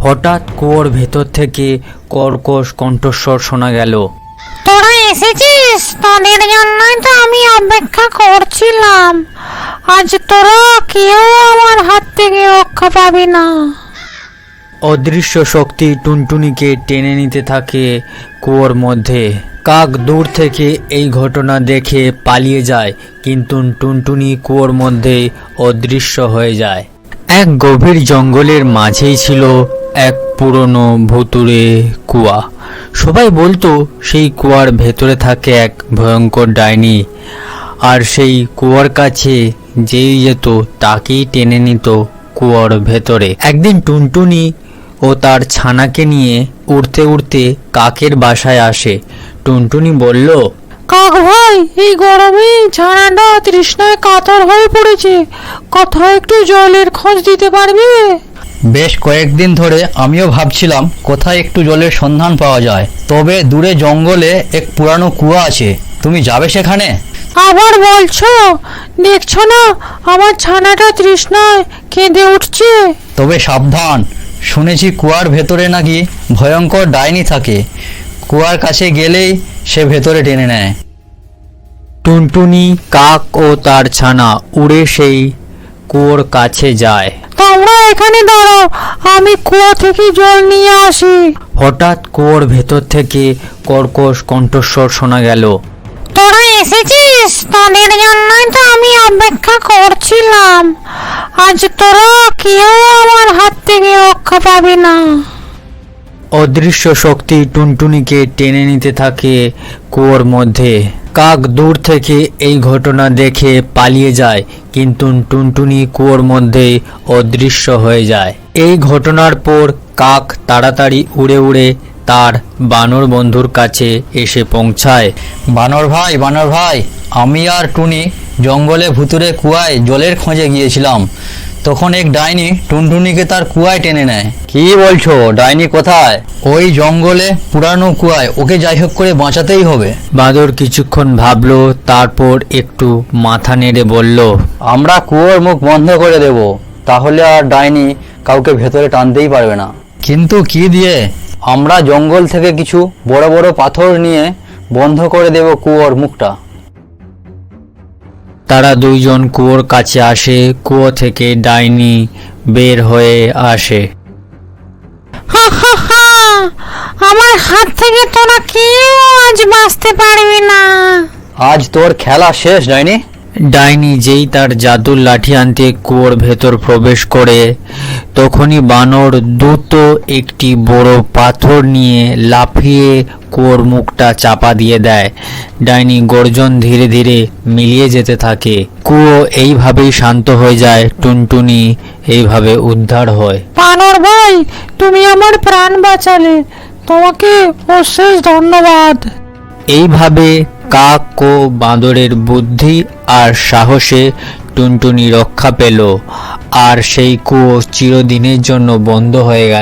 হঠাৎ কুয়োর ভেতর থেকে কর্কশ কণ্ঠস্বর শোনা গেল। তোরা এসেছিস, তোদের জন্যই তো আমি অপেক্ষা করছিলাম। আজ তোরা কেউ আমার হাত থেকে রক্ষা পাবি না। অদৃশ্য শক্তি টুনটুনিকে টেনে নিতে থাকে কুয়োর মধ্যে। কাক দূর থেকে এই ঘটনা দেখে পালিয়ে যায়, কিন্তু টুনটুনি কুয়োর মধ্যে অদৃশ্য হয়ে যায়। এক গভীর জঙ্গলের মাঝেই ছিল এক পুরনো ভুতুড়ে কুয়া। সবাই বলতো সেই কুয়ার ভেতরে থাকে এক ভয়ঙ্কর ডাইনি, আর সেই কুয়ার কাছে যেই যেত তাকেই টেনে নিত কুয়ার ভেতরে। একদিন টুনটুনি ও তার ছানাকে নিয়ে উড়তে উড়তে কাকের বাসায় আসে। টুনটুনি বলল, কাক ভাই, এই গরমে ছানাটা তৃষ্ণায় কাতর হয়ে পড়েছে, কোথাও একটু জলের খোঁজ দিতে পারবে? বেশ কয়েকদিন ধরে আমিও ভাবছিলাম কোথায় একটু জলের সন্ধান পাওয়া যায়। তবে দূরে জঙ্গলে এক পুরানো কুয়া আছে, তুমি যাবে সেখানে? আবার বলছো? দেখছো না আমার ছানাটা তৃষ্ণায় কেঁদে উঠছে? তবে সাবধান, শুনেছি কুয়ার ভেতরে নাকি ভয়ঙ্কর ডাইনি থাকে। কুয়ার কাছে গেলেই সে ভেতরে টেনে নেয়। টুনটুনি, কাক ও তার ছানা উড়ে সেই কুয়োর কাছে যায়। তোমরা এখানে দাঁড়াও, আমি কুয়া থেকে জল নিয়ে আসি। হঠাৎ কুয়োর ভেতর থেকে কর্কশ কণ্ঠস্বর শোনা গেল। তোরা এসেছিস, তোদের জন্যই তো আমি অপেক্ষা করছিলাম। আজ তোরা কেউ আমার হাত থেকে রক্ষা পাবি না। অদৃশ্য শক্তি টুনটুনিকে টেনে নিতে থাকে কুয়োর মধ্যে। কাক দূর থেকে এই ঘটনা দেখে পালিয়ে যায়, কিন্তু টুনটুনি কুয়োর মধ্যে অদৃশ্য হয়ে যায়। এই ঘটনার পর কাক তাড়াতাড়ি উড়ে উড়ে তার বানর বন্ধুর কাছে এসে পৌঁছায়। বানর ভাই, আমি আর টুনি জঙ্গলে ভুতুরে কুয়ায় জলের খোঁজে গিয়েছিলাম। তখন এক ডাইনি টুনটুনিকে তার কুয়ায় টেনে নেয়। কি বলছো? ডাইনি কোথায়? ওই জঙ্গলে পুরানো কুয়ায়, ওকে যাই হোক করে বাঁচাতেই হবে। বাঁদর কিছুক্ষণ ভাবলো, তারপর একটু মাথা নেড়ে বলল, আমরা কুয়োর মুখ বন্ধ করে দেব, তাহলে আর ডাইনি কাউকে ভেতরে টানতেই পারবে না। কিন্তু কি দিয়ে? আমরা জঙ্গল থেকে কিছু বড় বড় পাথর নিয়ে বন্ধ করে দেব কুয়োর মুখটা। তারা দুইজন কুয়োর কাছে আসে। কুয়ো থেকে ডাইনি বের হয়ে আসে। হা হা হা, আমার হাত থেকে তোরা কেউ আজ বাঁচতে পারবি না। আজ তোর খেলা শেষ ডাইনি। ডাইনি যেই তার জাদুর লাঠি আনতে কুয়োর ভেতর প্রবেশ করে, তখনই বানর দ্রুত একটি বড় পাথর নিয়ে লাফিয়ে কুয়োর মুখটা চাপা দিয়ে দেয়। ডাইনি গর্জন ধীরে ধীরে মিলিয়ে যেতে থাকে। কুয়ো এইভাবেই শান্ত হয়ে যায়। টুনটুনি এইভাবে উদ্ধার হয়। বানর ভাই, তুমি আমার প্রাণ বাঁচালে, তোমাকে অশেষ ধন্যবাদ। এইভাবে কাক ও বাঁদরের বুদ্ধি আর সাহসে টুনটুনি রক্ষা পেল, আর সেই কুয়ো চিরদিনের জন্য বন্ধ হয়ে গেল।